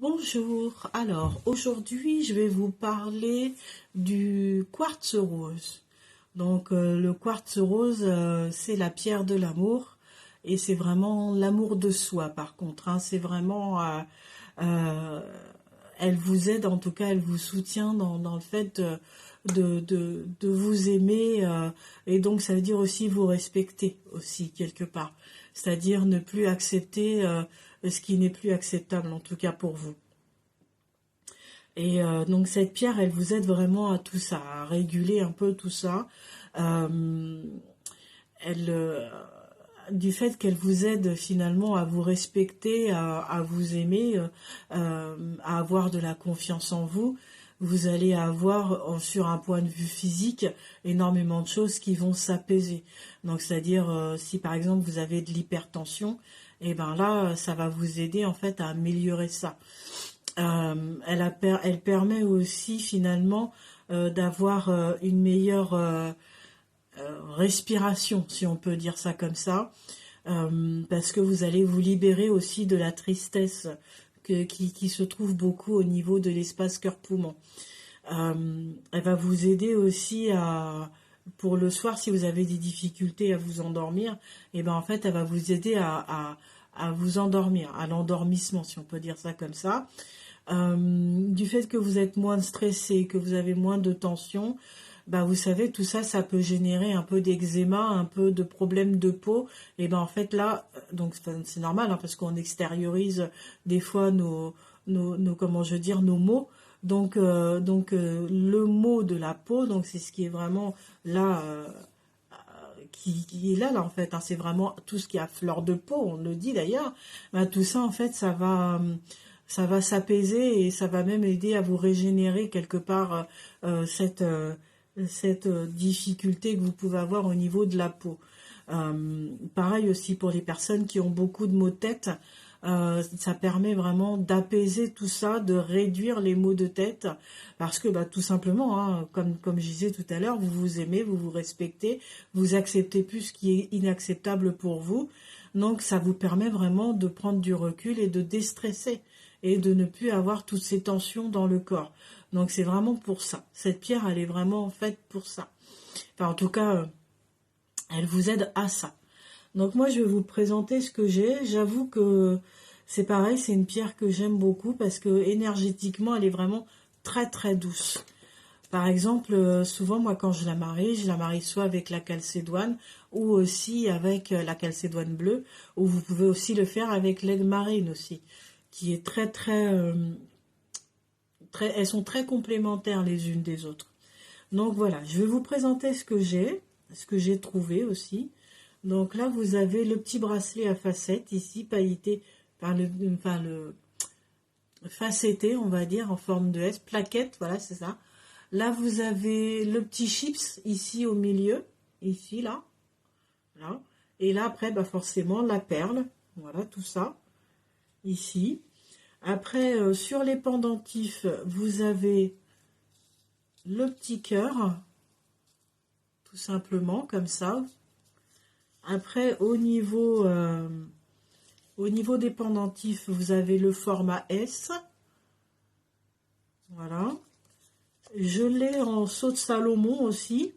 Bonjour, alors aujourd'hui je vais vous parler du quartz rose. Le quartz rose, c'est la pierre de l'amour et c'est vraiment l'amour de soi par contre, hein. C'est vraiment, euh, elle vous aide, en tout cas elle vous soutient dans le fait de vous aimer, et donc ça veut dire aussi vous respecter aussi quelque part. C'est-à-dire ne plus accepter ce qui n'est plus acceptable, en tout cas pour vous. Et donc cette pierre, elle vous aide vraiment à tout ça, à réguler un peu tout ça. Euh, elle, du fait qu'elle vous aide finalement à vous respecter, à vous aimer, à avoir de la confiance en vous, vous allez avoir sur un point de vue physique énormément de choses qui vont s'apaiser. Donc c'est-à-dire si par exemple vous avez de l'hypertension, et ben là ça va vous aider en fait à améliorer ça. Elle permet aussi finalement d'avoir une meilleure respiration, si on peut dire ça comme ça, parce que vous allez vous libérer aussi de la tristesse qui se trouve beaucoup au niveau de l'espace cœur-poumon. Elle va vous aider aussi pour le soir, si vous avez des difficultés à vous endormir, et ben en fait, elle va vous aider à vous endormir, à l'endormissement, si on peut dire ça comme ça. Du fait que vous êtes moins stressé, que vous avez moins de tension, bah vous savez, tout ça, ça peut générer un peu d'eczéma, un peu de problèmes de peau. Et ben en fait là, donc c'est normal, hein, parce qu'on extériorise des fois comment je veux dire, nos maux. Le mot de la peau, donc c'est ce qui est vraiment là, qui est là en fait, hein. C'est vraiment tout ce qui est à fleur de peau, on le dit d'ailleurs. Bah, tout ça en fait, ça va s'apaiser et ça va même aider à vous régénérer quelque part cette difficulté que vous pouvez avoir au niveau de la peau. Pareil aussi pour les personnes qui ont beaucoup de maux de tête, ça permet vraiment d'apaiser tout ça, de réduire les maux de tête, parce que bah, tout simplement, hein, comme je disais tout à l'heure, vous vous aimez, vous vous respectez, vous acceptez plus ce qui est inacceptable pour vous, donc ça vous permet vraiment de prendre du recul et de déstresser et de ne plus avoir toutes ces tensions dans le corps. Donc c'est vraiment pour ça. Cette pierre, elle est vraiment faite pour ça. Enfin, en tout cas, elle vous aide à ça. Donc moi, je vais vous présenter ce que j'ai. J'avoue que c'est pareil, c'est une pierre que j'aime beaucoup parce que énergétiquement, elle est vraiment très très douce. Par exemple, souvent, moi, quand je la marie soit avec la calcédoine ou aussi avec la calcédoine bleue, ou vous pouvez aussi le faire avec l'aigle marine aussi, qui est elles sont très complémentaires les unes des autres. Donc voilà, je vais vous présenter ce que j'ai trouvé aussi. Donc là, vous avez le petit bracelet à facettes ici, pailleté, le facetté, on va dire, en forme de S, plaquette, voilà, c'est ça. Là, vous avez le petit chips ici au milieu, ici, là, là. Et là, après, bah forcément, la perle, voilà, tout ça, ici. Après, sur les pendentifs, vous avez le petit cœur, tout simplement, comme ça. Après, au niveau des pendentifs, vous avez le format S. Voilà. Je l'ai en saut de Salomon aussi.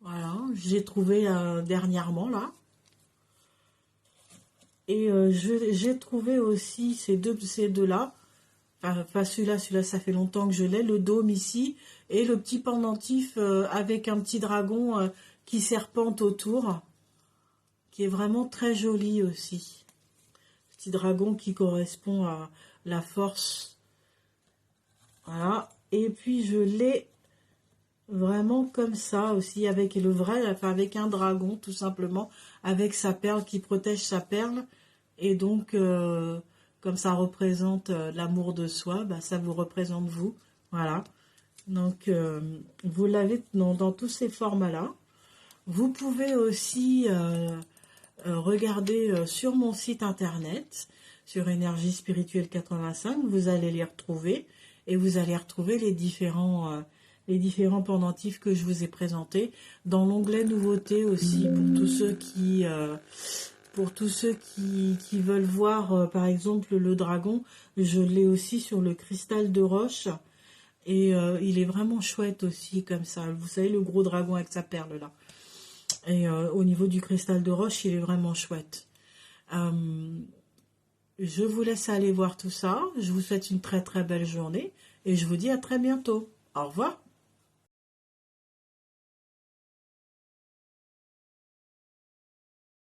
Voilà, j'ai trouvé dernièrement là. Et j'ai trouvé aussi ces deux-là. Enfin, celui-là, ça fait longtemps que je l'ai. Le dôme ici et le petit pendentif avec un petit dragon qui serpente autour, qui est vraiment très joli aussi. Petit dragon qui correspond à la force. Voilà. Et puis je l'ai vraiment comme ça aussi, avec le vrai, enfin avec un dragon tout simplement, avec sa perle qui protège sa perle. Et donc, comme ça représente l'amour de soi, bah, ça vous représente vous. Voilà. Donc, vous l'avez dans tous ces formats-là. Vous pouvez aussi regarder sur mon site internet, sur Énergie Spirituelle 85, vous allez les retrouver et vous allez retrouver les différents pendentifs que je vous ai présentés dans l'onglet nouveautés aussi Pour tous ceux qui veulent voir, par exemple, le dragon, je l'ai aussi sur le cristal de roche. Et il est vraiment chouette aussi, comme ça. Vous savez, le gros dragon avec sa perle, là. Et au niveau du cristal de roche, il est vraiment chouette. Euh, je vous laisse aller voir tout ça. Je vous souhaite une très très belle journée. Et je vous dis à très bientôt. Au revoir.